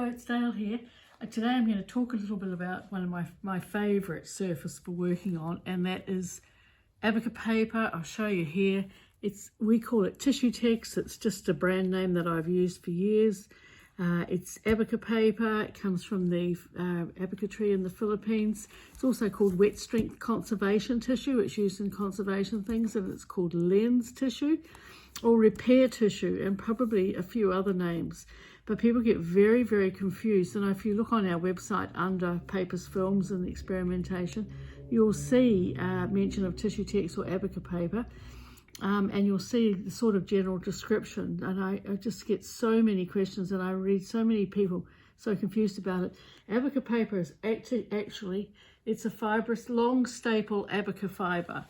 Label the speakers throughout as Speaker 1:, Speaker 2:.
Speaker 1: it's Dale here. Today I'm going to talk a little bit about one of my favourite surface for working on, and that is Abaca paper. I'll show you here. We call it Tissue Tex. It's just a brand name that I've used for years. It's Abaca paper. It comes from the Abaca tree in the Philippines. It's also called wet strength conservation tissue. It's used in conservation things, and it's called lens tissue or repair tissue, and probably a few other names. But people get very, very confused. And if you look on our website under papers, films and experimentation, you'll see mention of Tissue Tex or Abaca paper. And you'll see the sort of general description. And I just get so many questions, and I read so many people so confused about it. Abaca paper is actually it's a fibrous, long staple Abaca fiber,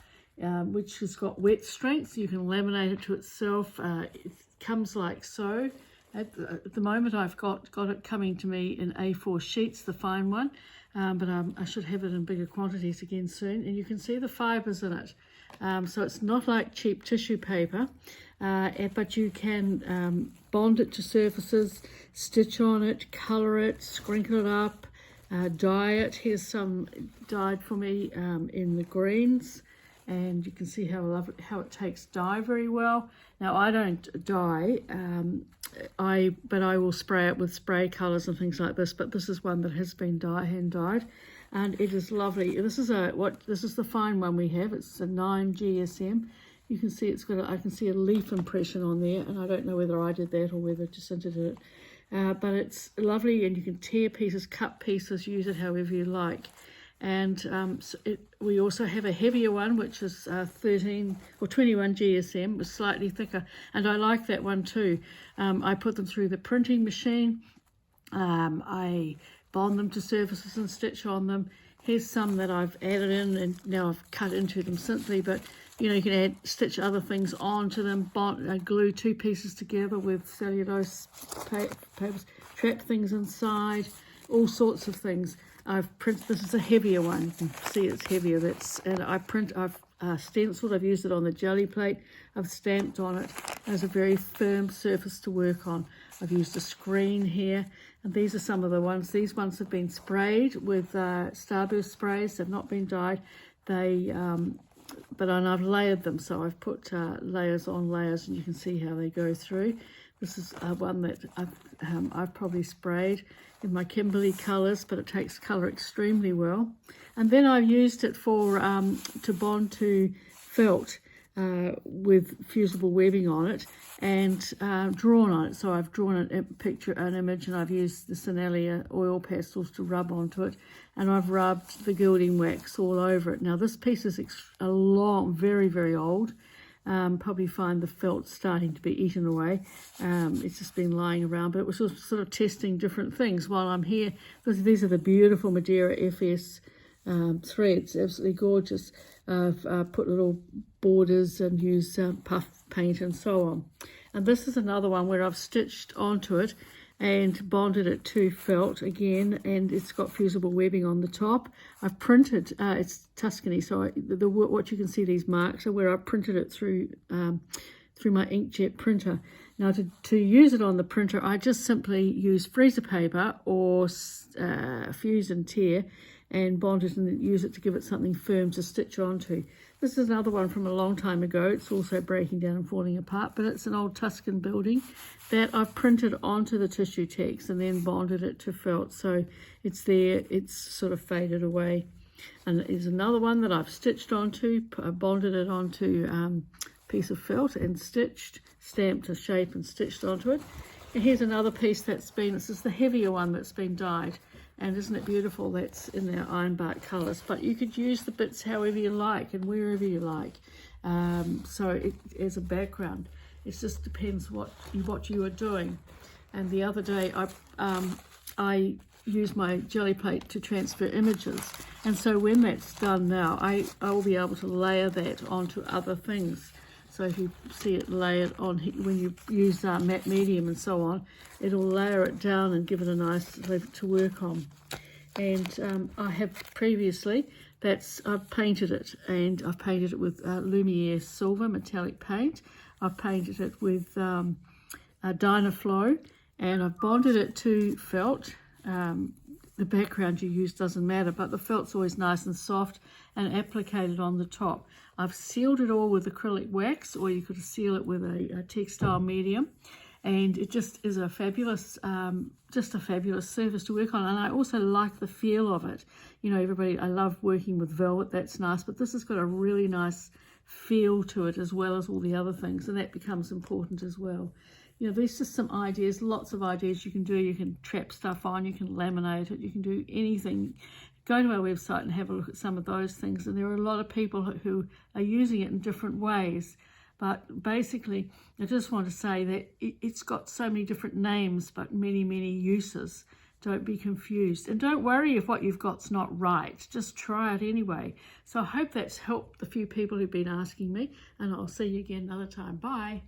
Speaker 1: which has got wet strength, so you can laminate it to itself. It comes like so. At the moment I've got it coming to me in A4 sheets, the fine one, but I should have it in bigger quantities again soon. And you can see the fibres in it. So it's not like cheap tissue paper, but you can bond it to surfaces, stitch on it, colour it, sprinkle it up, dye it. Here's some dyed for me in the greens. And you can see how it takes dye very well. Now I don't dye, but I will spray it with spray colours and things like this. But this is one that has been hand dyed, and it is lovely. This is the fine one we have. It's a 9 GSM. You can see I can see a leaf impression on there, and I don't know whether I did that or whether Jacinta did it. But it's lovely, and you can tear pieces, cut pieces, use it however you like. And we also have a heavier one, which is 13 or 21 GSM, was slightly thicker, and I like that one too. I put them through the printing machine. I bond them to surfaces and stitch on them. Here's some that I've added in, and now I've cut into them simply, but you can stitch other things onto them, glue two pieces together with cellulose papers, trap things inside, all sorts of things. This is a heavier one. You can see it's heavier. I've stenciled. I've used it on the jelly plate. I've stamped on it. It's a very firm surface to work on. I've used a screen here, and these are some of the ones. These ones have been sprayed with Starburst sprays. They've not been dyed. But I've layered them, so I've put layers on layers, and you can see how they go through. This is one that I've probably sprayed in my Kimberley colours, but it takes colour extremely well. And then I've used it to bond to felt with fusible webbing on it, and drawn on it. So I've drawn an image, and I've used the Sinalia oil pastels to rub onto it, and I've rubbed the gilding wax all over it. Now this piece is very, very old. Probably find the felt starting to be eaten away. It's just been lying around, but it was sort of testing different things while I'm here. These are the beautiful Madeira FS threads, absolutely gorgeous. I've put little borders and used puff paint and so on. And this is another one where I've stitched onto it and bonded it to felt again, and it's got fusible webbing on the top. I've printed, it's Tuscany, so what you can see, these marks are where I printed it through my inkjet printer. Now to use it on the printer, I just simply use freezer paper or fuse and tear and bond it and use it to give it something firm to stitch onto. This is another one from a long time ago. It's also breaking down and falling apart, but it's an old Tuscan building that I've printed onto the Tissue Tex and then bonded it to felt. So it's there, it's sort of faded away. And there's another one that I've stitched onto, I bonded it onto a piece of felt and stamped a shape and stitched onto it. And here's another piece this is the heavier one that's been dyed. And isn't it beautiful? That's in their ironbark colours. But you could use the bits however you like and wherever you like. So as a background, it just depends what you are doing. And the other day, I used my jelly plate to transfer images. And so when that's done now, I will be able to layer that onto other things. So if you see it layered on, when you use matte medium and so on, it'll layer it down and give it a nice level to work on. And I have previously, I've painted it, and I've painted it with Lumiere Silver metallic paint. I've painted it with Dynaflow, and I've bonded it to felt. The background you use doesn't matter, but the felt's always nice and soft, and applicated on the top. I've sealed it all with acrylic wax, or you could seal it with a textile medium, and it just is a fabulous, just a fabulous surface to work on. And I also like the feel of it. You know, I love working with velvet, that's nice, but this has got a really nice feel to it as well as all the other things, and that becomes important as well. You know, there's just some ideas, lots of ideas you can do. You can trap stuff on, you can laminate it, you can do anything. Go to our website and have a look at some of those things. And there are a lot of people who are using it in different ways. But basically, I just want to say that it's got so many different names, but many, many uses. Don't be confused. And don't worry if what you've got's not right. Just try it anyway. So I hope that's helped the few people who've been asking me. And I'll see you again another time. Bye.